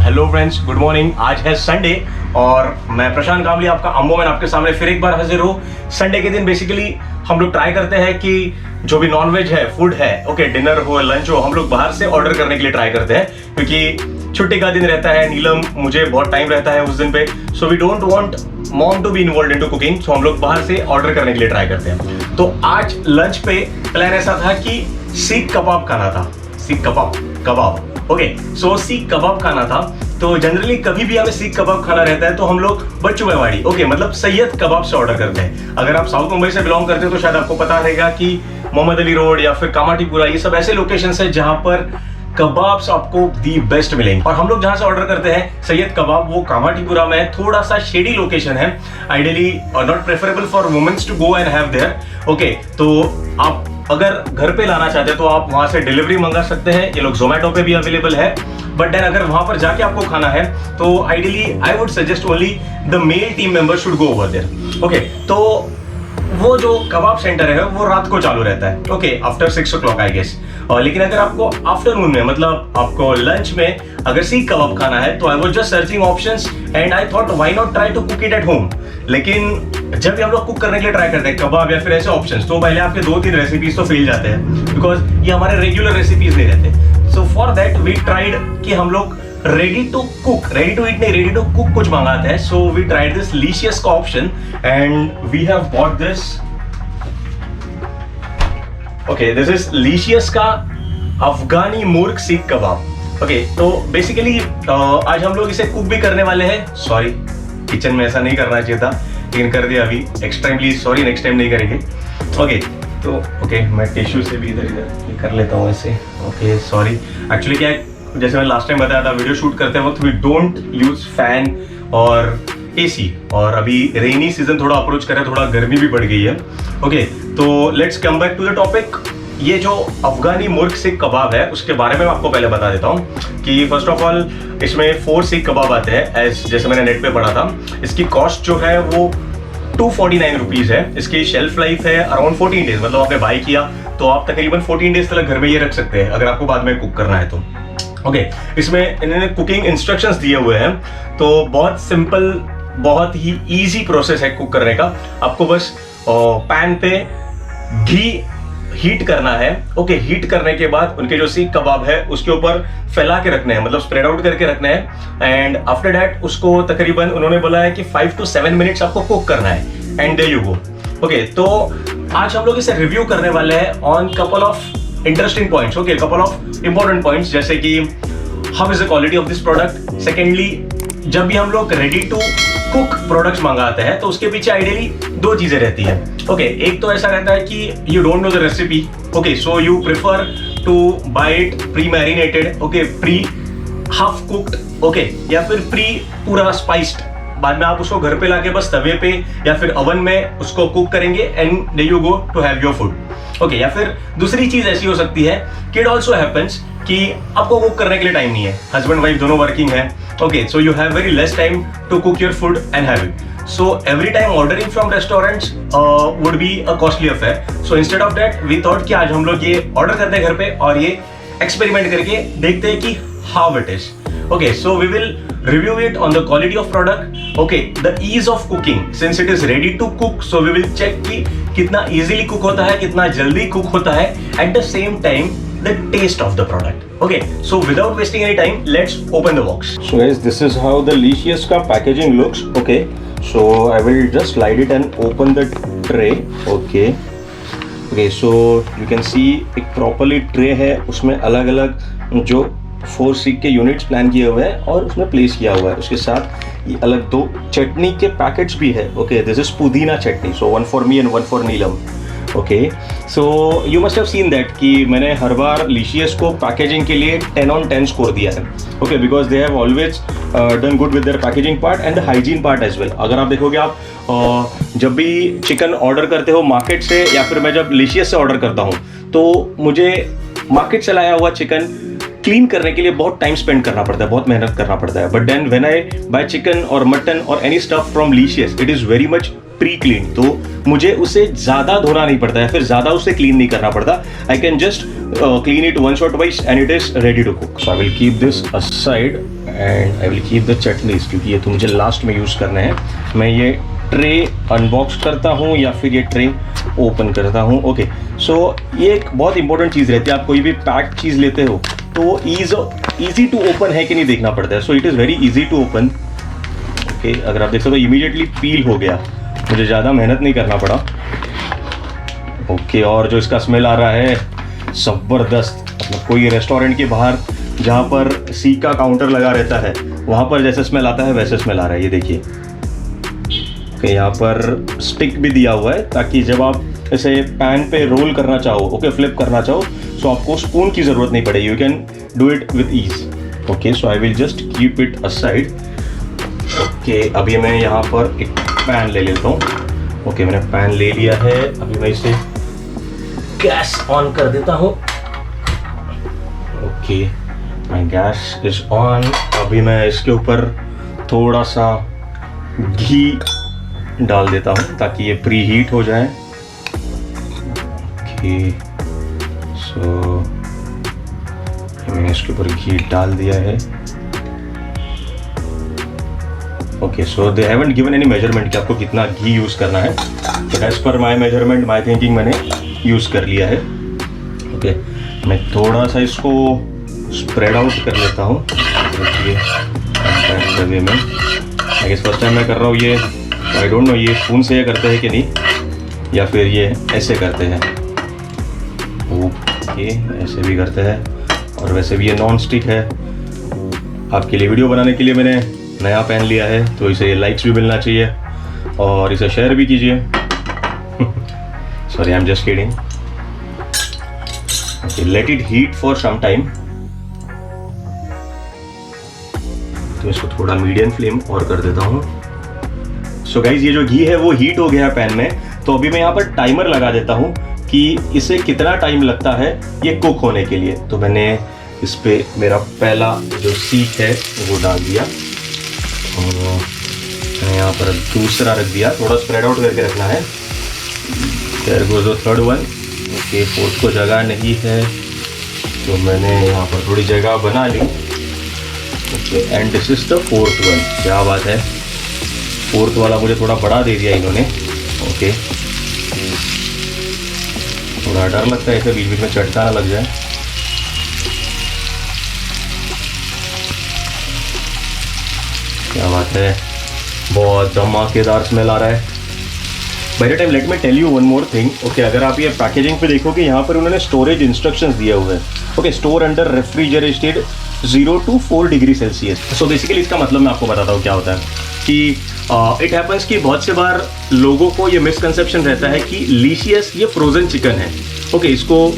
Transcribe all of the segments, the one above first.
Hello friends, good morning. आज है Sunday और मैं प्रशांत कामली आपका अम्बोमैन आपके सामने फिर एक बार हाजिर हूँ। संडे के दिन बेसिकली हम लोग ट्राई करते हैं कि जो भी नॉनवेज है, फूड है, ओके, डिनर हो, लंच हो, हम लोग बाहर से ऑर्डर करने के लिए ट्राई करते हैं क्योंकि छुट्टी का दिन रहता है। नीलम, मुझे बहुत टाइम रहता है उस दिन पे, so we don't want mom to be involve into cooking, so हम लोग बाहर से ऑर्डर करने के लिए ट्राई करते हैं। तो आज लंच पे प्लान ऐसा था कि सीख कबाब खाना था। सीख कबाब ओके, सो सीख कबाब खाना था। तो जनरली कभी भी हमें सीख कबाब खाना रहता है तो हम लोग बच्चू मेवाड़ी, ओके, मतलब सैयद कबाब से ऑर्डर करते हैं। अगर आप साउथ मुंबई से बिलोंग करते हो तो शायद आपको पता रहेगा कि मोहम्मद अली रोड या फिर कामाटीपुरा, ये सब ऐसे लोकेशंस है जहां पर कबाब्स आपको दी बेस्ट मिलेंगे। और हम लोग जहां से ऑर्डर करते हैं सैयद कबाब, वो कामाटीपुरा में थोड़ा सा शेडी लोकेशन है, ideally not preferable for womens to go and have there, okay. तो आप अगर घर पे लाना चाहते हैं तो आप वहां से डिलीवरी मंगा सकते हैं, ये लोग जोमेटो पे भी अवेलेबल है। बट देन अगर वहां पर जाके आपको खाना है तो ideally I would suggest only the male team member should go over there, okay. तो वो जो कबाब सेंटर है वो रात को चालू रहता है, okay, after 6 o'clock I guess. लेकिन अगर आपको आफ्टरनून में, मतलब आपको लंच में अगर सीख कबाब खाना है तो I was just searching options and I thought why not try to cook it at home. लेकिन जब भी हम लोग कुक करने के लिए ट्राई करते हैं कबाब या फिर ऐसे ऑप्शंस, तो पहले आपके 2-3 रेसिपीज तो फेल जाते हैं बिकॉज ये हमारे रेगुलर रेसिपीज नहीं रहते। So for that we tried कि हम लोग ready to cook, ready to eat नहीं, रेडी टू कुक कुछ मंगाते हैं। So we tried this Licious का option and we have bought this, okay, this is Licious का अफगानी मुर्ग सीख कबाब, ओके। तो बेसिकली आज हम लोग इसे कुक भी करने वाले हैं। सॉरी, किचन में ऐसा नहीं करना चाहिए था लेकिन कर दिया अभी। एक्सट्रीमली सॉरी, नेक्स्ट टाइम नहीं करेंगे, ओके। तो ओके, मैं टिश्यू से भी इधर इधर कर लेता हूँ ऐसे, ओके, सॉरी। एक्चुअली क्या है, जैसे मैं लास्ट टाइम बताया था, वीडियो शूट करते वक्त वी डोंट यूज फैन और एसी, और अभी रेनी सीजन थोड़ा अप्रोच कर रहा है, थोड़ा गर्मी भी बढ़ गई है, ओके। तो let's come back to the topic. ये जो अफगानी मुर्ग सीख कबाब है उसके बारे में मैं आपको पहले बता देता हूँ कि फर्स्ट ऑफ ऑल इसमें 4 सीख कबाब आते हैं, जैसे मैंने नेट पे पढ़ा था। इसकी कॉस्ट जो है वो 249 रुपीज है। इसकी शेल्फ लाइफ है अराउंड 14 डेज, मतलब आपने बाई किया तो आप तकरीबन 14 डेज तक घर में ये रख सकते हैं अगर आपको बाद में कुक करना है तो, ओके। इसमें इन्होंने कुकिंग इंस्ट्रक्शंस दिए हुए हैं, तो बहुत सिंपल, बहुत ही इजी प्रोसेस है कुक करने का। आपको बस पैन पे घी हीट करना है, ओके। हीट करने के बाद उनके जो सीख कबाब है उसके ऊपर फैला के रखने हैं, मतलब स्प्रेड आउट करके रखने हैं। एंड आफ्टर दैट उसको तकरीबन उन्होंने बोला है कि 5 to 7 मिनट्स आपको कुक करना है and there you go, okay. तो आज हम लोग इसे रिव्यू करने वाले हैं on couple of interesting points, okay, couple of important points, जैसे कि how is the quality of this product. Secondly, जब भी हम लोग रेडी टू कुक प्रोडक्ट्स मंगाते हैं तो उसके पीछे आइडियली 2 चीजें रहती है, ओके। एक तो ऐसा रहता है कि you don't know the recipe, okay, so you prefer to buy it pre marinated, okay, pre half cooked, okay, या फिर प्री पूरा स्पाइस्ड। बाद में आप उसको घर पे लाके बस तवे पे या फिर ओवन में उसको कुक करेंगे and they you go to have your food, okay. या फिर दूसरी चीज ऐसी हो सकती है कि इट ऑल्सो हैपेंस कि आपको कुक करने के लिए टाइम नहीं है, हस्बैंड वाइफ दोनों वर्किंग है, okay, so you have very less time to cook your food and have it. So every time ordering from restaurants would be a costly affair. So instead of that, we thought कि आज हम लोग ये order करते हैं घर पे और ये experiment करके देखते हैं कि how it is. Okay, so we will review it on the quality of product. Okay, the ease of cooking. Since it is ready to cook, so we will check कि कितना easily cook होता है, कितना जल्दी cook होता है. At the same time, the taste of the product. Okay, so without wasting any time, let's open the box. So guys, this is how the Licious का packaging looks. Okay. So I will just slide it and open the tray, okay. So you can see एक properly tray है, उसमें अलग अलग जो 4 सीख के units plan किए हुए हैं और उसमें प्लेस किया हुआ है। उसके साथ ये अलग 2 चटनी के पैकेट्स भी है, ओके। दिस इज पुदीना चटनी, सो 1 for me and 1 for Neelam, okay. So you must have seen that कि मैंने हर बार लीशियस को पैकेजिंग के लिए 10 on 10 स्कोर दिया है, okay, because they have always done good with their packaging part and the hygiene part as well. अगर आप देखोगे, आप जब भी चिकन ऑर्डर करते हो मार्केट से या फिर मैं जब लीशियस से ऑर्डर करता हूँ तो मुझे मार्केट से लाया हुआ चिकन क्लीन करने के लिए बहुत टाइम स्पेंड करना पड़ता है, बहुत मेहनत करना पड़ता है। But then when I buy chicken और मटन और any stuff from Licious, it is very much pre clean, तो मुझे उसे ज्यादा धोना नहीं पड़ता है, फिर ज्यादा उसे क्लीन नहीं करना पड़ता। I can just clean it once or twice and it is ready to cook. So I will keep this aside and I will keep the chutneys, क्योंकि ये तो मुझे लास्ट में यूज़ करना है। मैं ये ट्रे अनबॉक्स करता हूँ या फिर ये ट्रे ओपन करता हूँ। ओके, सो ये एक बहुत इंपॉर्टेंट चीज़ रहती है, आप कोई भी पैक्ड चीज़ लेते हो तो ईजी टू ओपन है कि नहीं देखना पड़ता है। So it is very easy to open. Okay, अगर आप देख सकते हो इमीडिएटली पील हो गया, मुझे ज़्यादा मेहनत नहीं करना पड़ा। ओके, और जो इसका स्मेल आ रहा है ज़बरदस्त, मतलब कोई रेस्टोरेंट के बाहर जहाँ पर सीक का काउंटर लगा रहता है वहाँ पर जैसे स्मेल आता है वैसे स्मेल आ रहा है। ये देखिए, ओके, यहाँ पर स्टिक भी दिया हुआ है ताकि जब आप इसे पैन पे रोल करना चाहो, ओके, फ्लिप करना चाहो, सो आपको स्पून की ज़रूरत नहीं पड़ेगी, you can do it with ease. Okay, so I will just keep it aside. Okay, अभी मैं यहाँ पर एक पैन ले लेता हूँ। ओके, मैंने पैन ले लिया है, अभी मैं इसे गैस ऑन कर देता हूँ। Okay, my gas is on. अभी मैं इसके ऊपर थोड़ा सा घी डाल देता हूँ ताकि ये प्री हीट हो जाए। ओके, सो मैंने इसके ऊपर घी डाल दिया है। Okay, so they haven't given any measurement कि आपको कितना घी यूज़ करना है, but as per my measurement, my thinking मैंने यूज़ कर लिया है। ओके, मैं थोड़ा सा इसको स्प्रेड आउट कर लेता हूँ। देखिए, वे में आई गेस फर्स्ट टाइम मैं कर रहा हूँ ये, आई डोंट नो ये स्पून से ये करते हैं कि नहीं या फिर ये ऐसे करते हैं। ओके, ऐसे भी करते हैं, और वैसे भी ये नॉन स्टिक है। आपके लिए वीडियो बनाने के लिए मैंने नया पैन लिया है, तो इसे लाइक्स भी मिलना चाहिए और इसे शेयर भी कीजिए। Sorry, I am just kidding. Okay, let it heat for some time. तो इसको थोड़ा मीडियम फ्लेम और कर देता हूँ। सो गाइज, ये जो घी है वो हीट हो गया है पैन में, तो अभी मैं यहाँ पर टाइमर लगा देता हूँ कि इसे कितना टाइम लगता है ये कुक होने के लिए। तो मैंने इस पे मेरा पहला जो सीख है वो डाल दिया, और मैंने यहाँ पर दूसरा रख दिया, थोड़ा स्प्रेड आउट करके रखना है। There goes the third one. Okay, fourth को जगह नहीं है तो मैंने यहाँ पर थोड़ी जगह बना ली। Okay, and this is the fourth one. क्या बात है, फोर्थ वाला मुझे थोड़ा बड़ा दे दिया इन्होंने। ओके, थोड़ा डर लगता है इसे बीच बीच में चटका ना लग जाए। क्या बात है, बहुत धमाकेदार स्मेल आ रहा है। By the time let me tell you one more thing. Okay, अगर आप ये पैकेजिंग पे देखोगे यहाँ पर उन्होंने स्टोरेज इंस्ट्रक्शंस दिए हुए हैं। Okay, store under refrigerated 0 to 4 degree Celsius. So basically इसका मतलब मैं आपको बताता हूँ क्या होता है कि इट हैपन्स कि बहुत से बार लोगों को ये मिसकंसेप्शन रहता है कि लीशियस ये फ्रोजन चिकन है। ओके, इसको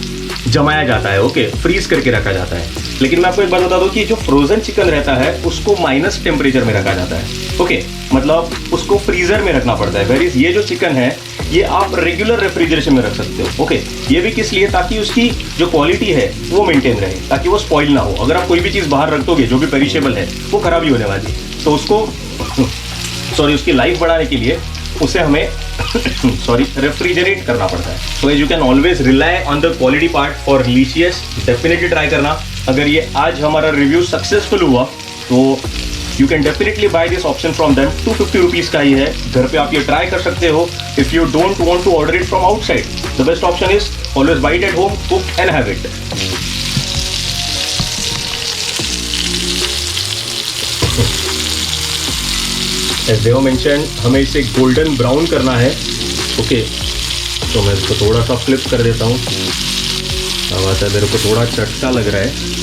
जमाया जाता है, ओके, फ्रीज करके रखा जाता है। लेकिन मैं आपको एक बात बता दूं कि जो फ्रोजन चिकन रहता है उसको माइनस टेम्परेचर में रखा जाता है। ओके, मतलब उसको फ्रीजर में रखना पड़ता है। वेरीज ये जो चिकन है ये आप रेगुलर रेफ्रिजरेशन में रख सकते हो। ओके, ये भी किस लिए, ताकि उसकी जो क्वालिटी है वो मेंटेन रहे, ताकि वो स्पॉइल ना हो। अगर आप कोई भी चीज़ बाहर रख दोगे जो भी पेरिशेबल है वो खराब ही होने वाली, तो उसको सॉरी उसकी लाइफ बढ़ाने के लिए उसे हमें रेफ्रिजरेट करना पड़ता है। So you can always rely on the quality part for Licious. Definitely try करना। अगर ये आज हमारा रिव्यू सक्सेसफुल हुआ तो you can definitely buy this option from them. 250 rupees का ही है, घर पे आप ये ट्राई कर सकते हो। If you don't want to order it from outside, the best option is always buy it at home, cook and have it. As Dev mention, हमें इसे गोल्डन ब्राउन करना है। ओके, तो मैं इसको थोड़ा सा फ्लिप कर देता हूँ। अब आता है, मेरे को थोड़ा चटका लग रहा है,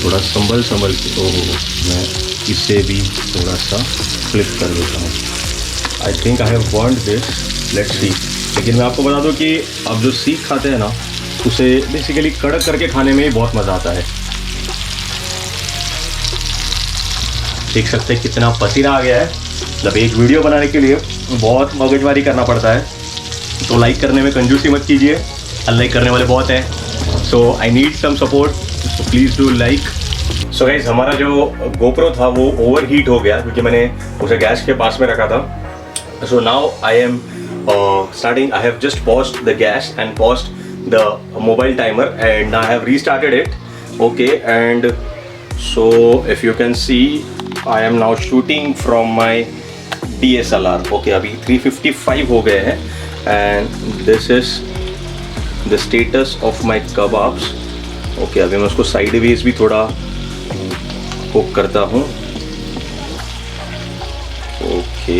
थोड़ा संभल के, तो मैं इसे भी थोड़ा सा फ्लिप कर देता हूँ। I think I have want this, let's see. लेकिन मैं आपको बता दूँ कि अब जो सीख खाते हैं ना, उसे बेसिकली कड़क करके खाने में ही बहुत मज़ा आता है। देख सकते हैं कितना पसीना आ गया है। मतलब एक वीडियो बनाने के लिए बहुत मगजमारी करना पड़ता है, तो लाइक करने में कंजूसी मत कीजिए, अनलाइक करने वाले बहुत हैं। So I need some support, so please do like. So guys, हमारा जो गोप्रो था वो ओवर हीट हो गया क्योंकि मैंने उसे गैस के पास में रखा था। So now I am starting. I have just paused the gas and paused the mobile timer and I have restarted it. Okay, and So if you can see, I am now shooting from my DSLR. Okay, अभी 355 हो गए हैं and this is the status of my kebabs. Okay, अभी मैं उसको sideways भी थोड़ा cook करता हूँ. ओके,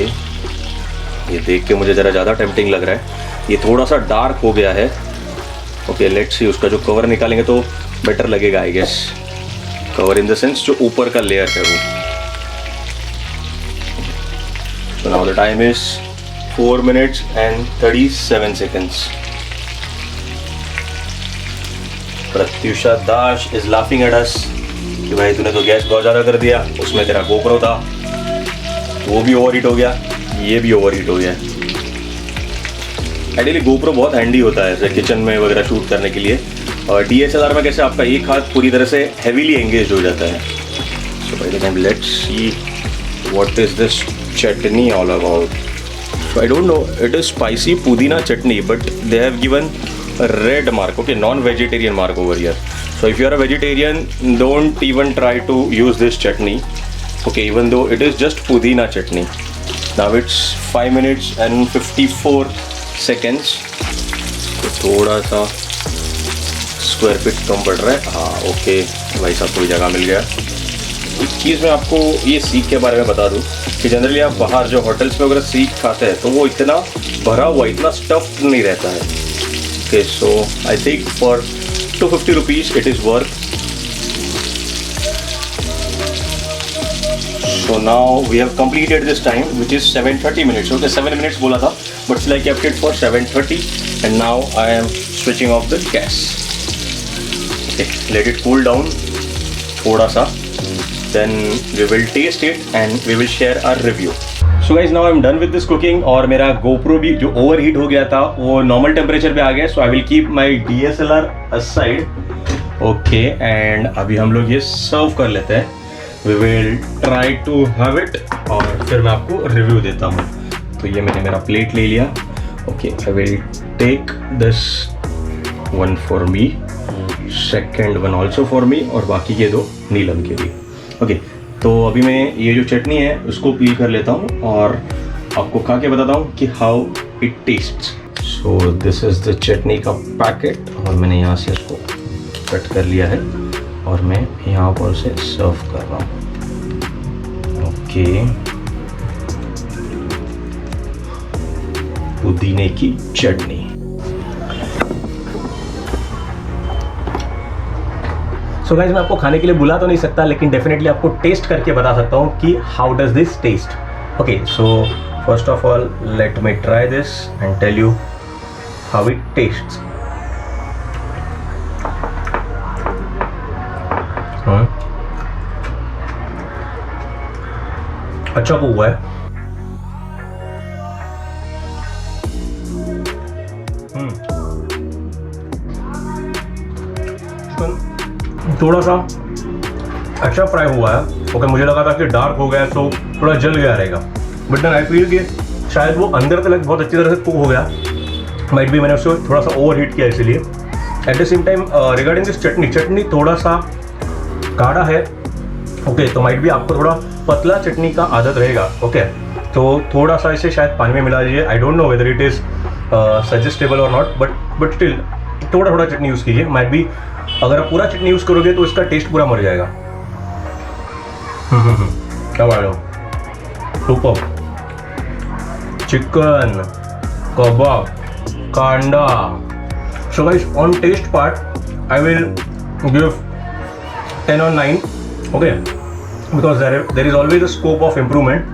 ये देख के मुझे ज़रा ज़्यादा टेम्पटिंग लग रहा है. ये थोड़ा सा डार्क हो गया है. ओके, लेट्स सी, उसका जो कवर निकालेंगे तो बेटर लगेगा I guess. Cover in the sense जो ऊपर का लेयर है वो. So now the time is 4 minutes and 37 seconds. Pratyusha Das is laughing at us कि भाई तूने तो गैस बहुत ज़्यादा कर दिया. उसमें तेरा गोप्रो था, वो भी ओवरहीट हो गया, ये भी ओवरहीट हो गया. आइडियली गोप्रो बहुत हैंडी होता है ऐसे किचन में वगैरह शूट करने के लिए. और DSLR में कैसे आपका एक हाथ पूरी तरह से हैवीली एंगेज हो जाता है. So by the time let's see what is this chutney all about. So I don't know, it is spicy pudina chutney but they have given red mark. Okay, non-vegetarian mark over here. So if you are a vegetarian, don't even try to use this chutney. Okay, even though it is just pudina chutney. Now it's 5 minutes and 54 seconds. तो थोड़ा सा square feet कम पड़ रहा है. हाँ okay भाई साहब, कोई जगह मिल गया. एक चीज़ मैं आपको ये सीख के बारे में बता दूँ कि जनरली आप बाहर जो होटल्स में वगैरह सीख खाते हैं तो वो इतना भरा हुआ, इतना स्टफ्ड नहीं रहता है. Okay, so I think for 250 rupees it is worth. So now we have completed this time, which is 7:30 minutes. Okay, 7 minutes बोला था, but still I kept it for 7:30, and now I am switching off the gas. Okay, let it cool down थोड़ा सा, then we will taste it and we will share our review. So guys now I am done with this cooking. और मेरा GoPro भी जो over heat हो गया था वो नॉर्मल टेम्परेचर पे आ गया. So I will keep my DSLR aside. Okay, and अभी हम लोग ये सर्व कर लेते हैं. We will try to have it और फिर मैं आपको रिव्यू देता हूँ. तो ये मैंने मेरा प्लेट ले लिया. Okay, I will take this one for me, second one also for me, और बाकी के 2 नीलम के लिए. ओके, तो अभी मैं ये जो चटनी है उसको पील कर लेता हूँ और आपको खा के बताता हूँ कि how it tastes. So this is the chutney का पैकेट और मैंने यहाँ से इसको कट कर लिया है और मैं यहाँ पर उसे सर्व कर रहा हूँ. ओके, पुदीने की चटनी. सो गाइज मैं आपको खाने के लिए बुला तो नहीं सकता, लेकिन डेफिनेटली आपको टेस्ट करके बता सकता हूँ कि how does this taste. Okay, so first of all let me try this and tell you how it tastes. अच्छा कुक हुआ है. थोड़ा सा अच्छा फ्राई हुआ है. ओके, मुझे लगा था कि डार्क हो गया तो थोड़ा जल गया रहेगा, बट देन आई फील कि शायद वो अंदर तक बहुत अच्छी तरह से कुक हो गया. माइट भी मैंने उसको थोड़ा सा ओवर हीट किया इसीलिए. At the same time regarding this chutney थोड़ा सा गाढ़ा है. ओके, तो माइट भी आपको थोड़ा पतला चटनी का आदत रहेगा. ओके, तो थोड़ा सा इसे शायद पानी में मिला दीजिए. आई don't know whether it is suggestible और नॉट, बट स्टिल थोड़ा थोड़ा चटनी यूज़ कीजिए. माइट भी अगर आप पूरा चटनी यूज़ करोगे तो इसका टेस्ट पूरा मर जाएगा. क्या बात है, सुपर. चिकन कबाब कांदा. So guys, on taste part I will give 10 on 9. Okay, because there is always a scope of improvement,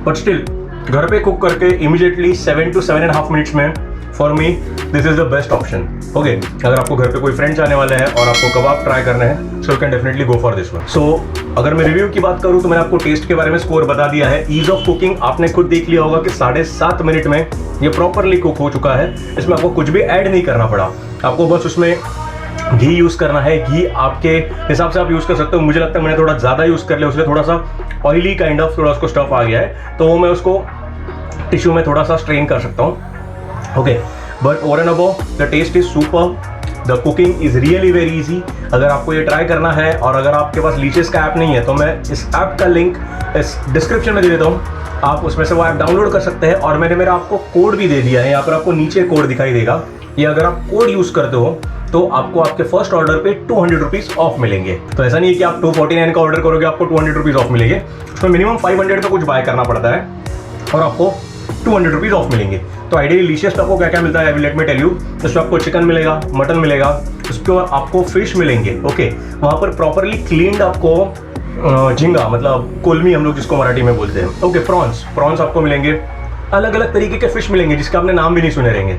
but still घर पे कुक करके इमीडिएटली 7 to 7.5 minutes में for me this is the best option. Okay, अगर आपको घर पे कोई friends आने वाले हैं और आपको कबाब ट्राई करने हैं, so you can definitely go for this one. So अगर मैं रिव्यू की बात करूं तो मैंने आपको टेस्ट के बारे में स्कोर बता दिया है. ईज ऑफ कुकिंग आपने खुद देख लिया होगा कि 7.5 मिनट में ये प्रॉपरली कुक हो चुका है. इसमें आपको कुछ भी ऐड नहीं करना पड़ा. आपको बस उसमें घी यूज़ करना है. घी आपके हिसाब से आप यूज़ कर सकते हो. मुझे लगता है मैंने थोड़ा ज़्यादा यूज़ कर लिया, उसलिए थोड़ा सा ऑयली काइंड ऑफ थोड़ा उसको स्टफ आ गया है, तो मैं उसको टिश्यू में थोड़ा सा स्ट्रेन कर सकता हूँ. Okay, but over and above the taste is super. The cooking is really very easy. अगर आपको ये ट्राई करना है और अगर आपके पास लीशियस का ऐप नहीं है तो मैं इस ऐप का लिंक इस डिस्क्रिप्शन में दे देता हूँ, आप उसमें से वो ऐप डाउनलोड कर सकते हैं। और मैंने मेरा आपको कोड भी दे दिया है, यहाँ पर आपको नीचे कोड दिखाई देगा। ये अगर आप कोड यूज़ करते हो तो आपको आपके फर्स्ट ऑर्डर पे 200 रुपीज़ ऑफ मिलेंगे। तो ऐसा नहीं है कि आप 249 का ऑर्डर करोगे आपको 200 रुपीज़ ऑफ मिलेंगे, उसमें मिनिमम 500 का कुछ बाय करना पड़ता है और आपको 200 रुपीज़ ऑफ मिलेंगे। तो आइडियली लीशियस पे आपको क्या क्या मिलता है, लेट मी टेल यू। उसमें आपको चिकन मिलेगा, मटन मिलेगा, उसके बाद आपको फिश मिलेंगे। ओके, वहाँ पर प्रॉपरली क्लीन्ड आपको झींगा मतलब कोलमी हम लोग जिसको मराठी में बोलते हैं। ओके, प्रॉन्स आपको मिलेंगे, अलग अलग तरीके के फिश मिलेंगे जिसका आपने नाम भी नहीं सुने रहेंगे।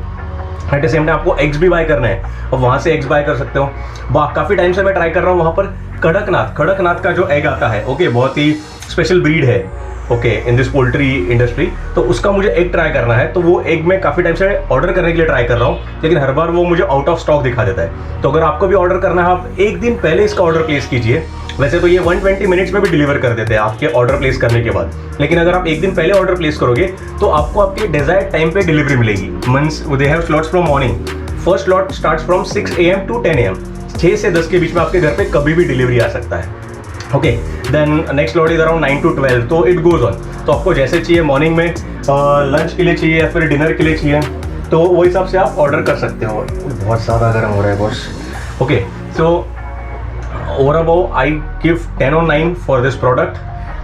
एट द सेम टाइम आपको एग्स भी बाय करना है और वहाँ से एग्स बाय कर सकते हो। वाह, काफ़ी टाइम से मैं ट्राई कर रहा हूँ वहाँ पर कड़कनाथ का जो एग आता है, ओके, बहुत ही स्पेशल ब्रीड है okay in this poultry industry. तो उसका मुझे एग ट्राई करना है, तो वो एग मैं काफ़ी टाइम से ऑर्डर करने के लिए ट्राई कर रहा हूँ, लेकिन हर बार वो मुझे आउट ऑफ स्टॉक दिखा देता है। तो अगर आपको भी ऑर्डर करना है, आप एक दिन पहले इसका ऑर्डर प्लेस कीजिए। वैसे तो ये 120 मिनट्स में भी डिलीवर कर देते हैं आपके ऑर्डर प्लेस करने के बाद, लेकिन अगर आप एक दिन पहले ऑर्डर प्लेस करोगे तो आपको आपके डिजायर्ड टाइम पे डिलीवरी मिलेगी। Means they have slots from morning, first slot starts from 6 AM to 10 AM, 6 से 10 के बीच में आपके घर पे कभी भी डिलीवरी आ सकता है। Okay, then next lot is around 9 to 12, तो इट गोज ऑन। तो आपको जैसे चाहिए, मॉर्निंग में लंच के लिए चाहिए या फिर डिनर के लिए चाहिए, तो वो हिसाब से आप ऑर्डर कर सकते हो। बहुत ज़्यादा गर्म हो रहा है boss. Okay, so over above I give 10 on 9 for this product.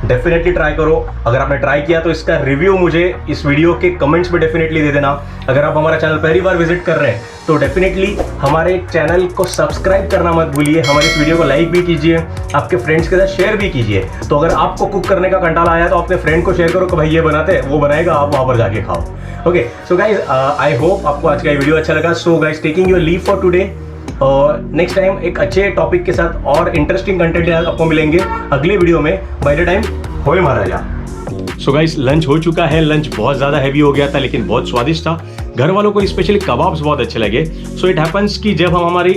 Definitely try करो। अगर आपने ट्राई किया तो इसका रिव्यू मुझे इस वीडियो के कमेंट्स में डेफिनेटली दे देना। अगर आप हमारा चैनल पहली बार विजिट कर रहे हैं तो डेफिनेटली हमारे चैनल को सब्सक्राइब करना मत भूलिए। हमारे इस वीडियो को लाइक भी कीजिए, आपके फ्रेंड्स के साथ शेयर भी कीजिए। तो अगर आपको कुक करने का कंटाला आया तो अपने फ्रेंड को शेयर करो कि भाई ये बनाते हैं, वो बनाएगा, आप वहाँ पर जाके खाओ। Okay, so guys I hope आपको आज का वीडियो अच्छा लगा। So guys, taking your leave for today. Next time एक अच्छे टॉपिक के साथ और इंटरेस्टिंग कंटेंट आपको मिलेंगे अगले वीडियो में। बाय द टाइम, होए महाराजा। सो गाइस, लंच हो चुका है। लंच बहुत ज़्यादा हैवी हो गया था लेकिन बहुत स्वादिष्ट था। घर वालों को स्पेशली कबाब्स बहुत अच्छे लगे। सो इट हैपन्स कि जब हम हमारी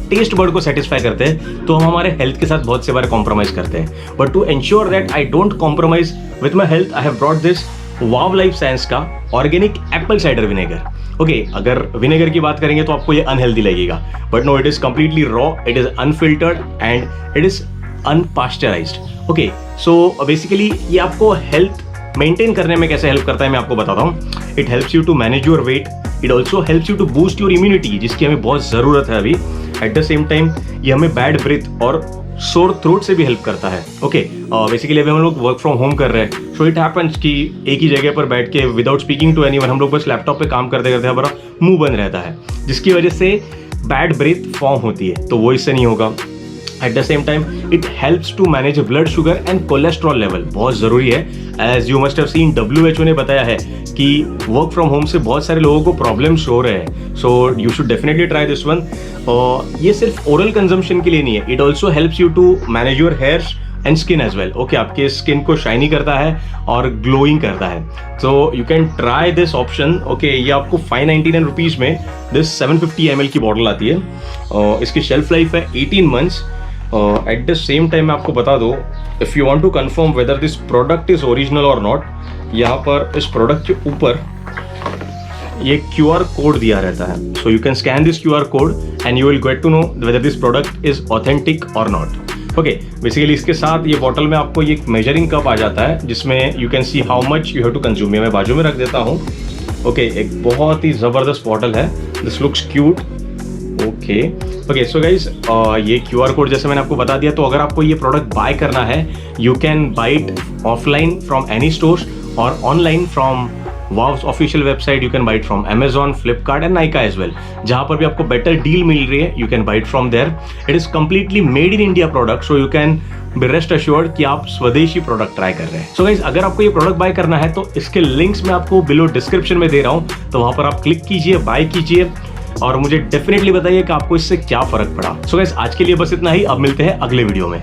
टेस्ट बर्ड को सेटिस्फाई करते हैं तो हम हमारे हेल्थ के साथ बहुत से बार कॉम्प्रोमाइज करते हैं। But to ensure that I don't compromise with my health, I have brought this Wow Life Science का organic apple cider vinegar. Okay, अगर विनेगर की बात करेंगे तो आपको ये अनहेल्दी लगेगा, but no, it is completely raw, it is unfiltered and it is unpasteurized. Okay, so basically ये आपको हेल्थ मेंटेन करने में कैसे हेल्प करता है मैं आपको बताता हूँ। It helps you to manage your weight, it also helps you to boost your immunity, जिसकी हमें बहुत ज़रूरत है अभी। एट द सेम टाइम ये हमें बैड ब्रीथ और सोर थ्रोट से भी हेल्प करता है। ओके, बेसिकली अभी हम लोग वर्क फ्रॉम होम कर रहे हैं, सो इट हैपेंस कि एक ही जगह पर बैठ के विदाउट स्पीकिंग टू एनीवन हम लोग बस लैपटॉप पे काम करते करते हमारा मुंह बंद रहता है, जिसकी वजह से बैड ब्रीथ फॉर्म होती है। तो वो इससे नहीं होगा। At the same time it helps to manage blood sugar and cholesterol level, बहुत ज़रूरी है। As you must have seen, WHO ने बताया है कि वर्क फ्रॉम होम से बहुत सारे लोगों को प्रॉब्लम्स हो रहे हैं। So you should definitely try this one. ये सिर्फ ओरल कंजम्पशन के लिए नहीं है, it also helps you to manage your hair and skin as well. Okay, आपके स्किन को शाइनी करता है और ग्लोइंग करता है। So you can try this option. Okay, ये आपको 599 रुपीज़ में दिस 750 ml की बॉटल आती है। इसकी शेल्फ लाइफ है 18 months। At the same time मैं आपको बता दूँ, if you want to confirm whether this product is original और नॉट, यहाँ पर इस प्रोडक्ट के ऊपर ये QR कोड दिया रहता है। So you can scan this QR code and you will get to know whether this product is authentic और नॉट। ओके, बेसिकली इसके साथ ये बॉटल में आपको ये मेजरिंग कप आ जाता है जिसमें you can see how much you have to consume. मैं बाजू में रख देता हूँ। ओके, एक बहुत ही ज़बरदस्त बॉटल है। This looks cute. Okay, so guys, ये QR कोड जैसे मैंने आपको बता दिया। तो अगर आपको ये प्रोडक्ट बाय करना है, you can buy it offline from any stores और online from Wow's official website. You can buy it from Amazon, Flipkart and Nykaa as well. जहाँ पर भी आपको बेटर डील मिल रही है, you can buy it from there. It is completely made in India product, so you can be rest assured कि आप स्वदेशी प्रोडक्ट ट्राई कर रहे हैं। सो गाइज, अगर आपको ये प्रोडक्ट बाय करना है तो इसके लिंक्स मैं आपको बिलो डिस्क्रिप्शन में दे रहा हूँ, तो वहाँ पर आप क्लिक कीजिए, बाय कीजिए और मुझे डेफिनेटली बताइए कि आपको इससे क्या फर्क पड़ा। सो गाइस, आज के लिए बस इतना ही। अब मिलते हैं अगले वीडियो में।